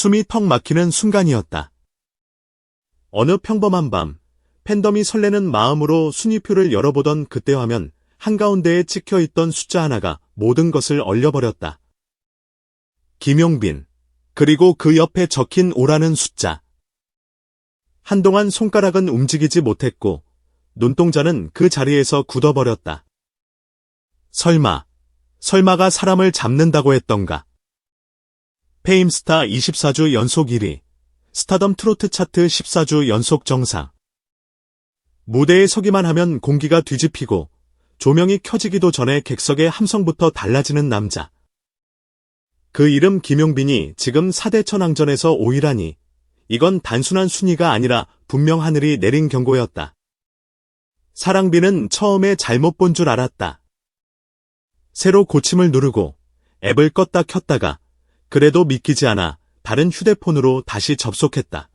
숨이 턱 막히는 순간이었다. 어느 평범한 밤, 팬덤이 설레는 마음으로 순위표를 열어보던 그때 화면 한가운데에 찍혀있던 숫자 하나가 모든 것을 얼려버렸다. 김용빈, 그리고 그 옆에 적힌 5라는 숫자. 한동안 손가락은 움직이지 못했고 눈동자는 그 자리에서 굳어버렸다. 설마가 사람을 잡는다고 했던가. 페임스타 24주 연속 1위, 스타덤 트로트 차트 14주 연속 정상. 무대에 서기만 하면 공기가 뒤집히고 조명이 켜지기도 전에 객석의 함성부터 달라지는 남자. 그 이름 김용빈이 지금 4대 천왕전에서 5위라니 이건 단순한 순위가 아니라 분명 하늘이 내린 경고였다. 사랑비는 처음에 잘못 본 줄 알았다. 새로 고침을 누르고 앱을 껐다 켰다가 그래도 믿기지 않아 다른 휴대폰으로 다시 접속했다.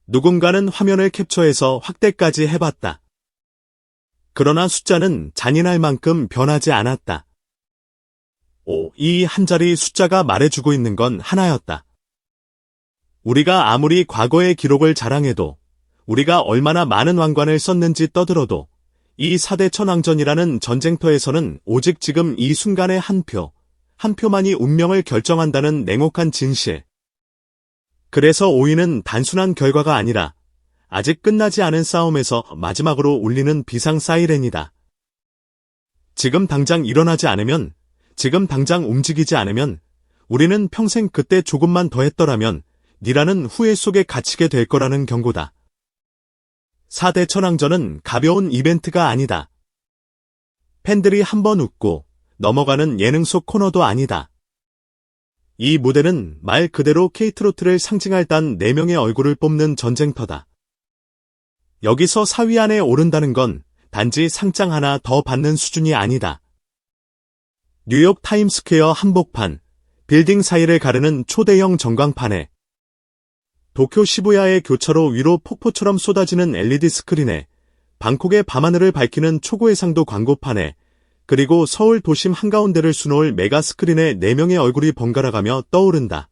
누군가는 화면을 캡처해서 확대까지 해봤다. 그러나 숫자는 잔인할 만큼 변하지 않았다. 이 한 자리 숫자가 말해주고 있는 건 하나였다. 우리가 아무리 과거의 기록을 자랑해도, 우리가 얼마나 많은 왕관을 썼는지 떠들어도 이 4대 천왕전이라는 전쟁터에서는 오직 지금 이 순간의 한 표만이 운명을 결정한다는 냉혹한 진실. 그래서 5위는 단순한 결과가 아니라 아직 끝나지 않은 싸움에서 마지막으로 울리는 비상 사이렌이다. 지금 당장 일어나지 않으면, 지금 당장 움직이지 않으면 우리는 평생 그때 조금만 더 했더라면 니라는 후회 속에 갇히게 될 거라는 경고다. 4대 천왕전은 가벼운 이벤트가 아니다. 팬들이 한번 웃고 넘어가는 예능 속 코너도 아니다. 이 무대는 말 그대로 K트로트를 상징할 단 4명의 얼굴을 뽑는 전쟁터다. 여기서 4위 안에 오른다는 건 단지 상장 하나 더 받는 수준이 아니다. 뉴욕 타임스퀘어 한복판, 빌딩 사이를 가르는 초대형 전광판에, 도쿄 시부야의 교차로 위로 폭포처럼 쏟아지는 LED 스크린에, 방콕의 밤하늘을 밝히는 초고해상도 광고판에, 그리고 서울 도심 한가운데를 수놓을 메가 스크린에 4명의 얼굴이 번갈아가며 떠오른다.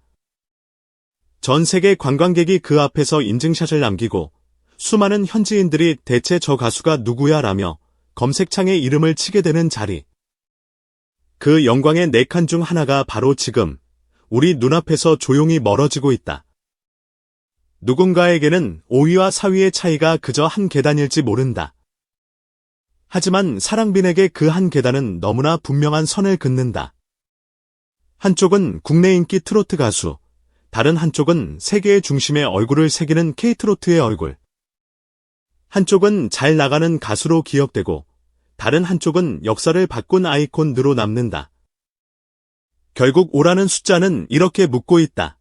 전 세계 관광객이 그 앞에서 인증샷을 남기고 수많은 현지인들이 대체 저 가수가 누구야 라며 검색창에 이름을 치게 되는 자리. 그 영광의 4칸 중 하나가 바로 지금 우리 눈앞에서 조용히 멀어지고 있다. 누군가에게는 5위와 4위의 차이가 그저 한 계단일지 모른다. 하지만 사랑빈에게 그 한 계단은 너무나 분명한 선을 긋는다. 한쪽은 국내 인기 트로트 가수, 다른 한쪽은 세계의 중심에 얼굴을 새기는 K트로트의 얼굴. 한쪽은 잘 나가는 가수로 기억되고 다른 한쪽은 역사를 바꾼 아이콘으로 남는다. 결국 5라는 숫자는 이렇게 묻고 있다.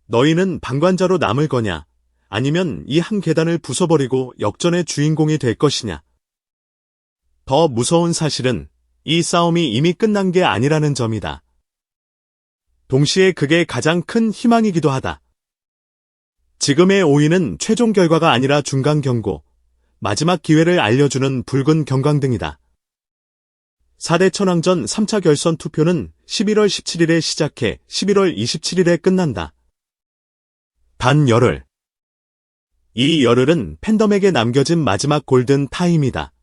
너희는 방관자로 남을 거냐, 아니면 이 한 계단을 부숴버리고 역전의 주인공이 될 것이냐. 더 무서운 사실은 이 싸움이 이미 끝난 게 아니라는 점이다. 동시에 그게 가장 큰 희망이기도 하다. 지금의 5위는 최종 결과가 아니라 중간 경고, 마지막 기회를 알려주는 붉은 경광등이다. 4대 천왕전 3차 결선 투표는 11월 17일에 시작해 11월 27일에 끝난다. 단 열흘. 이 열흘은 팬덤에게 남겨진 마지막 골든 타임이다.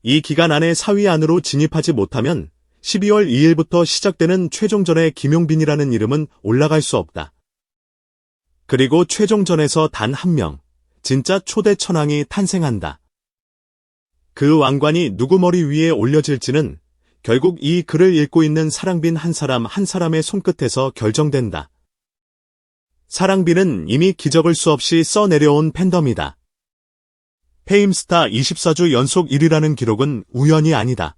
이 기간 안에 4위 안으로 진입하지 못하면 12월 2일부터 시작되는 최종전에 김용빈이라는 이름은 올라갈 수 없다. 그리고 최종전에서 단 한 명, 진짜 초대 천왕이 탄생한다. 그 왕관이 누구 머리 위에 올려질지는 결국 이 글을 읽고 있는 사랑빈 한 사람 한 사람의 손끝에서 결정된다. 사랑빈은 이미 기적을 수없이 써내려온 팬덤이다. 페임스타 24주 연속 1위라는 기록은 우연이 아니다.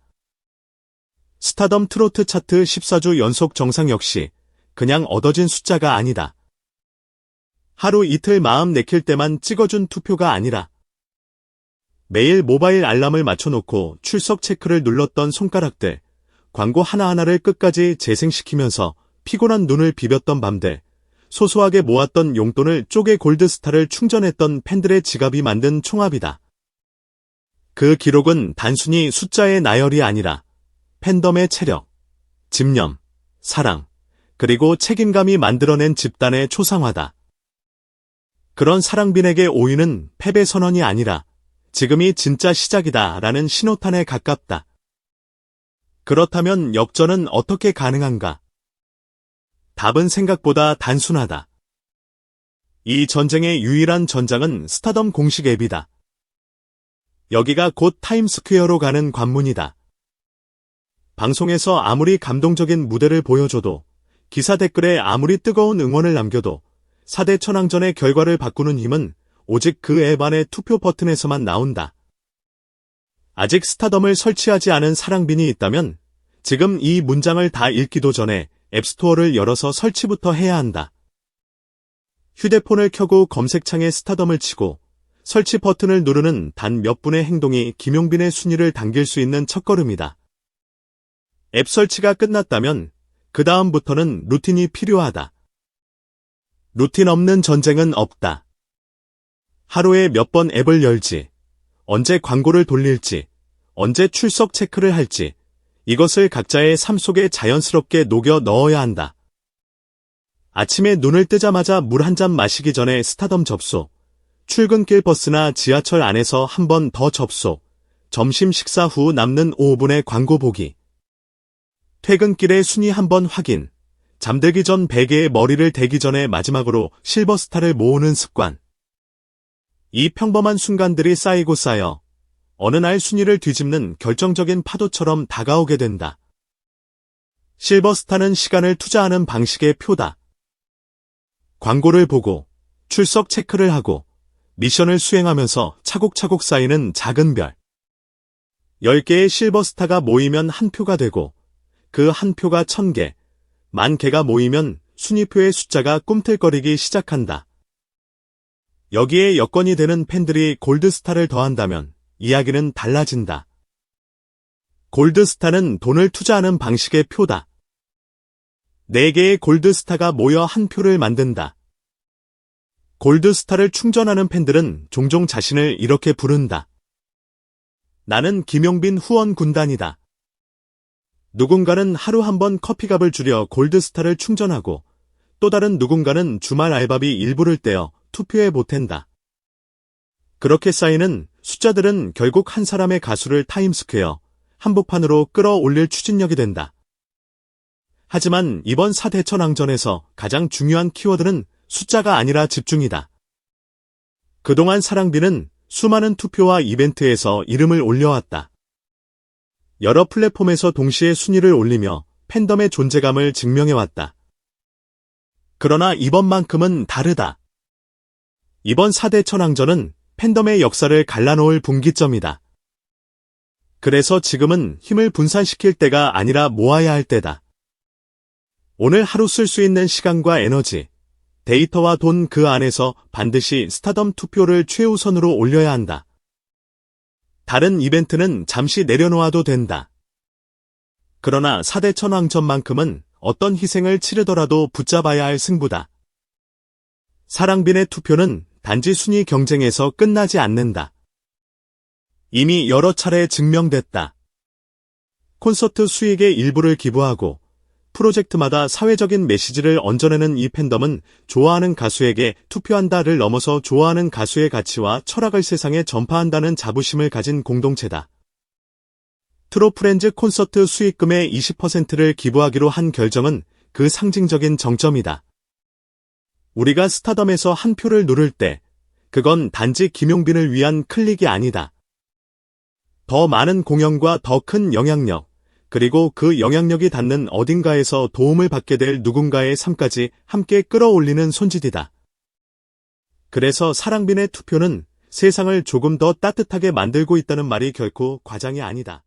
스타덤 트로트 차트 14주 연속 정상 역시 그냥 얻어진 숫자가 아니다. 하루 이틀 마음 내킬 때만 찍어준 투표가 아니라 매일 모바일 알람을 맞춰놓고 출석 체크를 눌렀던 손가락들, 광고 하나하나를 끝까지 재생시키면서 피곤한 눈을 비볐던 밤들, 소소하게 모았던 용돈을 쪼개 골드스타를 충전했던 팬들의 지갑이 만든 총합이다. 그 기록은 단순히 숫자의 나열이 아니라 팬덤의 체력, 집념, 사랑, 그리고 책임감이 만들어낸 집단의 초상화다. 그런 사랑빈에게 5위는 패배 선언이 아니라 지금이 진짜 시작이다 라는 신호탄에 가깝다. 그렇다면 역전은 어떻게 가능한가? 답은 생각보다 단순하다. 이 전쟁의 유일한 전장은 스타덤 공식 앱이다. 여기가 곧 타임스퀘어로 가는 관문이다. 방송에서 아무리 감동적인 무대를 보여줘도, 기사 댓글에 아무리 뜨거운 응원을 남겨도 4대 천왕전의 결과를 바꾸는 힘은 오직 그 앱 안의 투표 버튼에서만 나온다. 아직 스타덤을 설치하지 않은 사랑빈이 있다면 지금 이 문장을 다 읽기도 전에 앱스토어를 열어서 설치부터 해야 한다. 휴대폰을 켜고 검색창에 스타덤을 치고 설치 버튼을 누르는 단 몇 분의 행동이 김용빈의 순위를 당길 수 있는 첫걸음이다. 앱 설치가 끝났다면 그 다음부터는 루틴이 필요하다. 루틴 없는 전쟁은 없다. 하루에 몇 번 앱을 열지, 언제 광고를 돌릴지, 언제 출석 체크를 할지, 이것을 각자의 삶 속에 자연스럽게 녹여 넣어야 한다. 아침에 눈을 뜨자마자 물 한 잔 마시기 전에 스타덤 접속, 출근길 버스나 지하철 안에서 한 번 더 접속, 점심 식사 후 남는 5분의 광고 보기, 퇴근길에 순위 한 번 확인, 잠들기 전 베개에 머리를 대기 전에 마지막으로 실버스타를 모으는 습관. 이 평범한 순간들이 쌓이고 쌓여 어느 날 순위를 뒤집는 결정적인 파도처럼 다가오게 된다. 실버스타는 시간을 투자하는 방식의 표다. 광고를 보고, 출석 체크를 하고, 미션을 수행하면서 차곡차곡 쌓이는 작은 별. 10개의 실버스타가 모이면 한 표가 되고, 그 한 표가 1000개, 10,000개가 모이면 순위표의 숫자가 꿈틀거리기 시작한다. 여기에 여건이 되는 팬들이 골드스타를 더한다면 이야기는 달라진다. 골드스타는 돈을 투자하는 방식의 표다. 4개의 골드스타가 모여 한 표를 만든다. 골드스타를 충전하는 팬들은 종종 자신을 이렇게 부른다. 나는 김용빈 후원 군단이다. 누군가는 하루 한 번 커피값을 줄여 골드스타를 충전하고 또 다른 누군가는 주말 알바비 일부를 떼어 투표에 보탠다. 그렇게 쌓이는 숫자들은 결국 한 사람의 가수를 타임스퀘어, 한복판으로 끌어올릴 추진력이 된다. 하지만 이번 4대 천왕전에서 가장 중요한 키워드는 숫자가 아니라 집중이다. 그동안 사랑빈은 수많은 투표와 이벤트에서 이름을 올려왔다. 여러 플랫폼에서 동시에 순위를 올리며 팬덤의 존재감을 증명해왔다. 그러나 이번만큼은 다르다. 이번 4대 천왕전은 팬덤의 역사를 갈라놓을 분기점이다. 그래서 지금은 힘을 분산시킬 때가 아니라 모아야 할 때다. 오늘 하루 쓸 수 있는 시간과 에너지, 데이터와 돈 그 안에서 반드시 스타덤 투표를 최우선으로 올려야 한다. 다른 이벤트는 잠시 내려놓아도 된다. 그러나 4대 천왕전만큼은 어떤 희생을 치르더라도 붙잡아야 할 승부다. 사랑빈의 투표는 단지 순위 경쟁에서 끝나지 않는다. 이미 여러 차례 증명됐다. 콘서트 수익의 일부를 기부하고 프로젝트마다 사회적인 메시지를 얹어내는 이 팬덤은 좋아하는 가수에게 투표한다를 넘어서 좋아하는 가수의 가치와 철학을 세상에 전파한다는 자부심을 가진 공동체다. 트로프렌즈 콘서트 수익금의 20%를 기부하기로 한 결정은 그 상징적인 정점이다. 우리가 스타덤에서 한 표를 누를 때 그건 단지 김용빈을 위한 클릭이 아니다. 더 많은 공연과 더 큰 영향력, 그리고 그 영향력이 닿는 어딘가에서 도움을 받게 될 누군가의 삶까지 함께 끌어올리는 손짓이다. 그래서 사랑빈의 투표는 세상을 조금 더 따뜻하게 만들고 있다는 말이 결코 과장이 아니다.